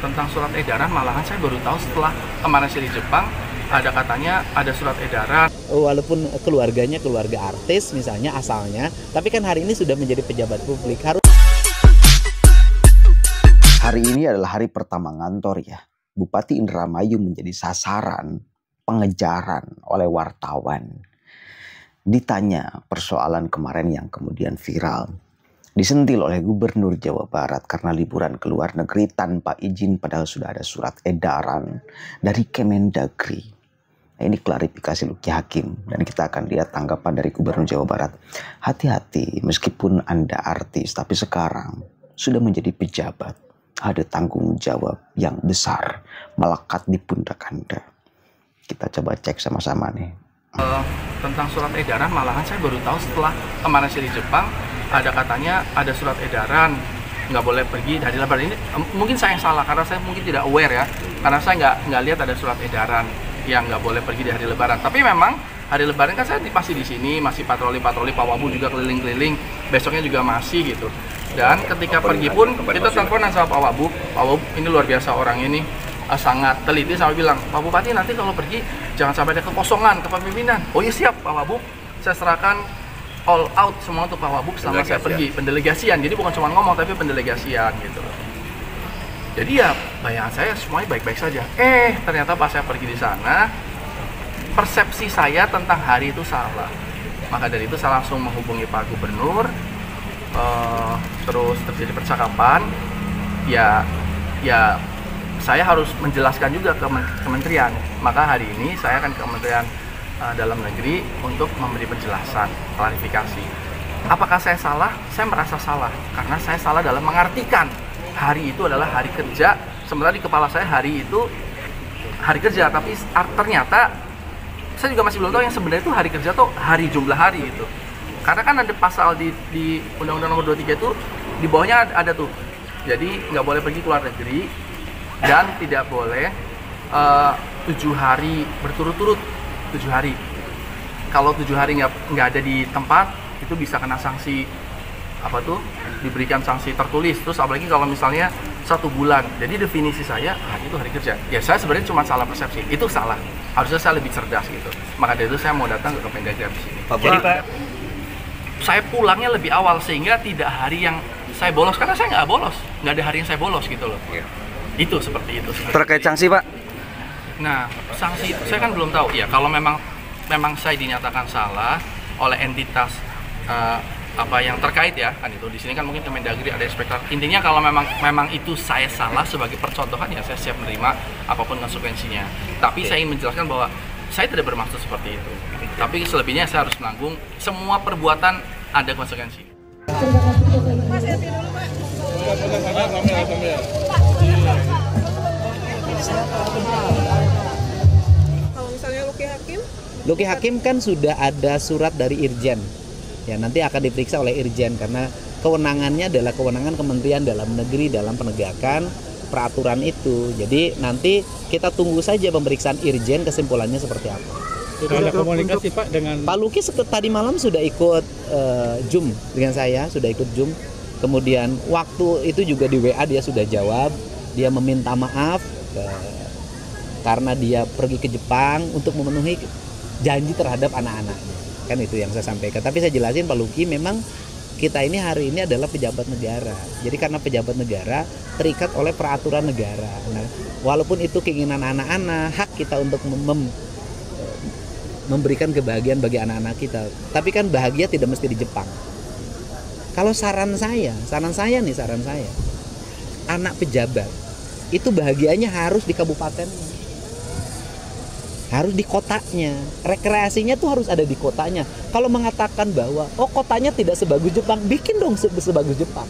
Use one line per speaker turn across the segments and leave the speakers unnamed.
Tentang surat edaran malahan saya baru tahu setelah kemarin saya di Jepang, ada katanya ada surat edaran.
Walaupun keluarganya keluarga artis misalnya asalnya, tapi kan hari ini sudah menjadi pejabat publik.
Hari ini adalah hari pertama ngantor ya. Bupati Indramayu menjadi sasaran pengejaran oleh wartawan. Ditanya persoalan kemarin yang kemudian viral. Disentil oleh Gubernur Jawa Barat karena liburan ke luar negeri tanpa izin padahal sudah ada surat edaran dari Kemendagri. Nah, ini klarifikasi Luki Hakim dan kita akan lihat tanggapan dari Gubernur Jawa Barat. Hati-hati meskipun Anda artis tapi sekarang sudah menjadi pejabat. Ada tanggung jawab yang besar melekat di pundak Anda. Kita coba cek sama-sama nih.
Tentang surat edaran malahan saya baru tahu setelah kemarin saya di Jepang, ada katanya ada surat edaran nggak boleh pergi dari lebaran ini. Mungkin saya yang salah karena saya mungkin tidak aware ya, karena saya nggak lihat ada surat edaran yang nggak boleh pergi di hari lebaran. Tapi memang hari lebaran kan saya masih di sini, masih patroli Pak Wabu juga keliling-keliling, besoknya juga masih gitu. Dan ketika pergi pun kita teleponan sama Pak Wabu ini luar biasa orang ini, sangat teliti sampai bilang, Pak Bupati nanti kalau pergi jangan sampai ada kekosongan kepemimpinan. Oh iya siap Pak Wabu, saya serahkan all out semua untuk Pak Wabu selama saya pergi, pendelegasian. Jadi bukan cuma ngomong tapi pendelegasian gitu. Jadi ya bayangan saya semuanya baik-baik saja. Ternyata pas saya pergi di sana, persepsi saya tentang hari itu salah. Maka dari itu saya langsung menghubungi Pak Gubernur. Terus terjadi percakapan, ya saya harus menjelaskan juga ke kementerian. Maka hari ini saya akan ke Kementerian Dalam Negeri untuk memberi penjelasan, klarifikasi. Apakah saya salah? Saya merasa salah karena saya salah dalam mengartikan hari itu adalah hari kerja. Sementara di kepala saya hari itu hari kerja, tapi ternyata saya juga masih belum tahu yang sebenarnya itu hari kerja atau hari jumlah hari itu. Karena kan ada pasal di Undang-Undang Nomor 23 itu di bawahnya ada tuh. Jadi nggak boleh pergi ke luar negeri dan tidak boleh 7 hari berturut-turut. 7 hari. Kalau 7 hari nggak ada di tempat itu bisa kena sanksi apa tuh? Diberikan sanksi tertulis. Terus apalagi kalau misalnya 1 bulan. Jadi definisi saya hari itu hari kerja. Ya saya sebenarnya cuma salah persepsi. Itu salah. Harusnya saya lebih cerdas gitu. Maka dari itu saya mau datang ke Kemendagri di sini. Jadi Pak, saya pulangnya lebih awal sehingga tidak hari yang saya bolos, karena saya nggak bolos, nggak ada hari yang saya bolos gitu loh. Itu seperti itu.
Terkait sanksi Pak?
Nah, sanksi saya kan belum tahu ya. Kalau memang saya dinyatakan salah oleh entitas apa yang terkait ya kan itu di sini kan mungkin Kemendagri ada inspektor. Intinya kalau memang itu saya salah sebagai percontohan ya saya siap menerima apapun konsekuensinya. Tapi saya ingin menjelaskan bahwa saya tidak bermaksud seperti itu. Tapi selebihnya saya harus menanggung semua perbuatan ada konsekuensi.
Mas, selfie dulu, Pak. Kalau misalnya
Luki Hakim kan sudah ada surat dari Irjen. Ya, nanti akan diperiksa oleh Irjen karena kewenangannya adalah kewenangan Kementerian Dalam Negeri dalam penegakan peraturan itu. Jadi nanti kita tunggu saja pemeriksaan Irjen kesimpulannya seperti apa.
Sudah ada komunikasi Pak dengan
Pak Luki tadi malam sudah ikut Zoom dengan saya, sudah ikut Zoom. Kemudian waktu itu juga di WA dia sudah jawab, dia meminta maaf karena dia pergi ke Jepang untuk memenuhi janji terhadap anak-anaknya. Kan itu yang saya sampaikan. Tapi saya jelasin Pak Luki memang kita ini hari ini adalah pejabat negara. Jadi karena pejabat negara terikat oleh peraturan negara. Nah, walaupun itu keinginan anak-anak, hak kita untuk memberikan kebahagiaan bagi anak-anak kita. Tapi kan bahagia tidak mesti di Jepang. Kalau saran saya, anak pejabat itu bahagianya harus di kabupatennya, harus di kotanya. Rekreasinya tuh harus ada di kotanya. Kalau mengatakan bahwa kotanya tidak sebagus Jepang, bikin dong sebagus Jepang.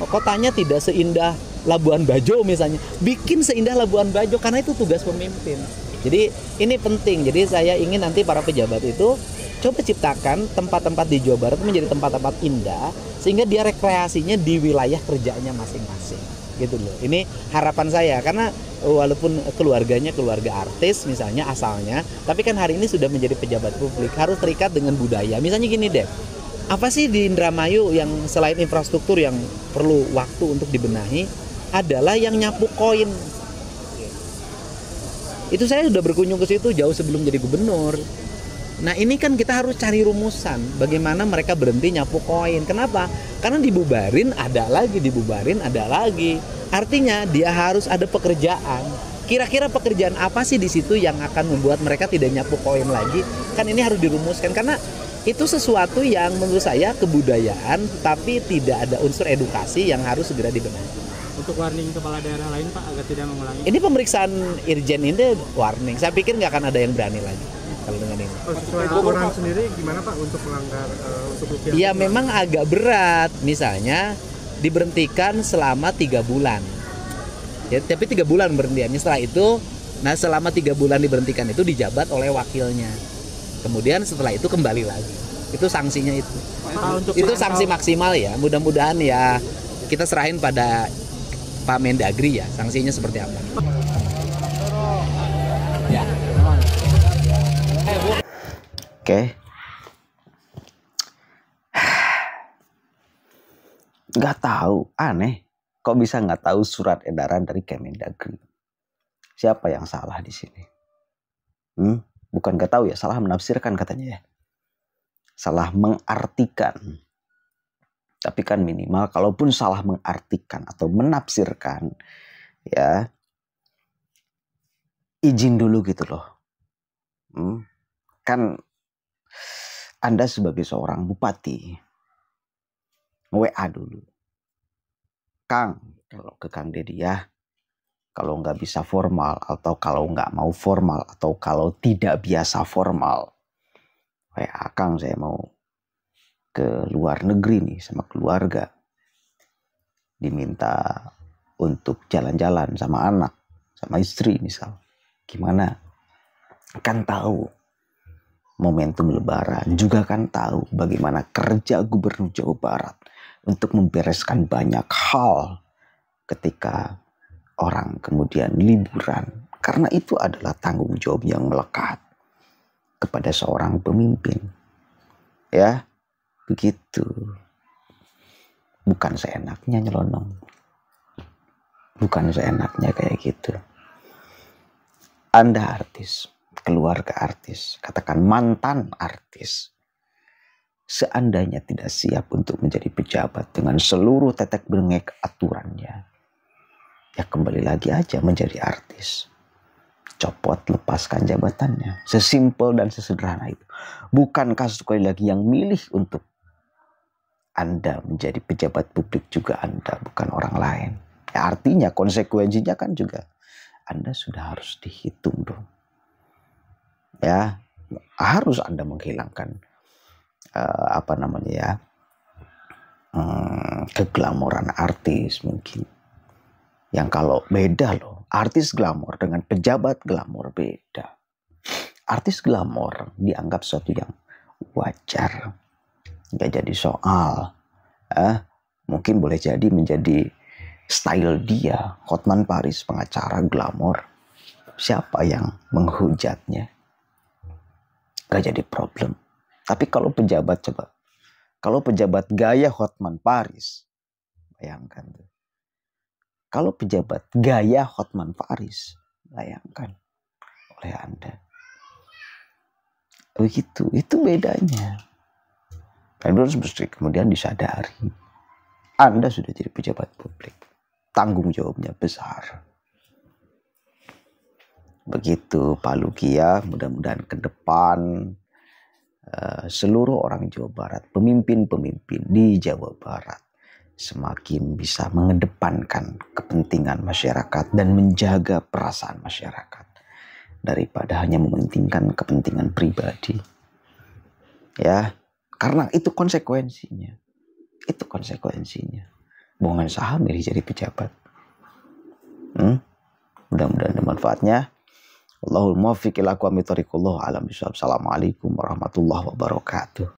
Kotanya tidak seindah Labuan Bajo misalnya, bikin seindah Labuan Bajo karena itu tugas pemimpin. Jadi ini penting. Jadi saya ingin nanti para pejabat itu coba ciptakan tempat-tempat di Jawa Barat menjadi tempat-tempat indah sehingga dia rekreasinya di wilayah kerjanya masing-masing. Gitu loh. Ini harapan saya karena walaupun keluarganya keluarga artis misalnya asalnya, tapi kan hari ini sudah menjadi pejabat publik, harus terikat dengan budaya. Misalnya gini deh. Apa sih di Indramayu yang selain infrastruktur yang perlu waktu untuk dibenahi, adalah yang nyapu koin. Itu saya sudah berkunjung ke situ jauh sebelum jadi gubernur. Nah ini kan kita harus cari rumusan bagaimana mereka berhenti nyapu koin. Kenapa? Karena dibubarin ada lagi, dibubarin ada lagi. Artinya dia harus ada pekerjaan. Kira-kira pekerjaan apa sih di situ yang akan membuat mereka tidak nyapu koin lagi? Kan ini harus dirumuskan karena itu sesuatu yang menurut saya kebudayaan tapi tidak ada unsur edukasi yang harus segera dibenahi.
Untuk warning kepala daerah lain Pak agar tidak mengulangi.
Ini pemeriksaan Irjen ini warning. Saya pikir nggak akan ada yang berani lagi kalau dengan ini.
Sesuai aturan sendiri gimana Pak untuk melanggar untuk rupiah?
Ya memang agak berat. Misalnya diberhentikan selama 3 bulan. Ya, tapi 3 bulan berhentiannya. Setelah itu, nah selama 3 bulan diberhentikan itu dijabat oleh wakilnya. Kemudian setelah itu kembali lagi. Itu sanksinya itu. Itu sanksi maksimal ya. Mudah-mudahan ya kita serahin pada Pak Mendagri ya, sanksinya seperti apa.
Oke. Nggak tahu, aneh. Kok bisa nggak tahu surat edaran dari Kemendagri? Siapa yang salah di sini? Bukan nggak tahu ya, salah menafsirkan katanya ya. Salah mengartikan. Tapi kan minimal kalaupun salah mengartikan atau menafsirkan ya izin dulu gitu loh. Kan Anda sebagai seorang bupati WA dulu. Kang, kalau ke Kang Deddy ya, kalau nggak bisa formal atau kalau nggak mau formal atau kalau tidak biasa formal, WA Kang saya mau ke luar negeri nih sama keluarga, diminta untuk jalan-jalan sama anak, sama istri misal, gimana? Kan tahu momentum lebaran, juga kan tahu bagaimana kerja Gubernur Jawa Barat untuk membereskan banyak hal ketika orang kemudian liburan, karena itu adalah tanggung jawab yang melekat kepada seorang pemimpin, ya. Begitu. Bukan seenaknya nyelonong. Bukan seenaknya kayak gitu. Anda artis, keluarga artis, katakan mantan artis. Seandainya tidak siap untuk menjadi pejabat dengan seluruh tetek bengek aturannya, ya kembali lagi aja menjadi artis. Copot, lepaskan jabatannya. Sesimpel dan sesederhana itu. Bukankah sekali lagi yang milih untuk Anda menjadi pejabat publik juga Anda, bukan orang lain. Ya, artinya konsekuensinya kan juga Anda sudah harus dihitung dong. Ya, harus Anda menghilangkan keglamoran artis mungkin. Yang kalau beda loh, artis glamor dengan pejabat glamor beda. Artis glamor dianggap sesuatu yang wajar. Nggak jadi soal. Mungkin boleh jadi menjadi style dia. Hotman Paris, pengacara glamor. Siapa yang menghujatnya? Nggak jadi problem. Tapi kalau pejabat coba. Kalau pejabat gaya Hotman Paris. Bayangkan tuh. Kalau pejabat gaya Hotman Paris. Bayangkan oleh Anda. Begitu. Itu bedanya. Dan itu mesti kemudian disadari. Anda sudah jadi pejabat publik. Tanggung jawabnya besar. Begitu Pak Lukia, mudah-mudahan ke depan seluruh orang Jawa Barat, pemimpin-pemimpin di Jawa Barat semakin bisa mengedepankan kepentingan masyarakat dan menjaga perasaan masyarakat daripada hanya mementingkan kepentingan pribadi. Ya. Karena itu konsekuensinya. Itu konsekuensinya. Bukan saham milih jadi pejabat. Mudah-mudahan ada manfaatnya. Allahul muwaffiq ila aqwamit thoriq. Alhamdulillah. Assalamualaikum warahmatullahi wabarakatuh.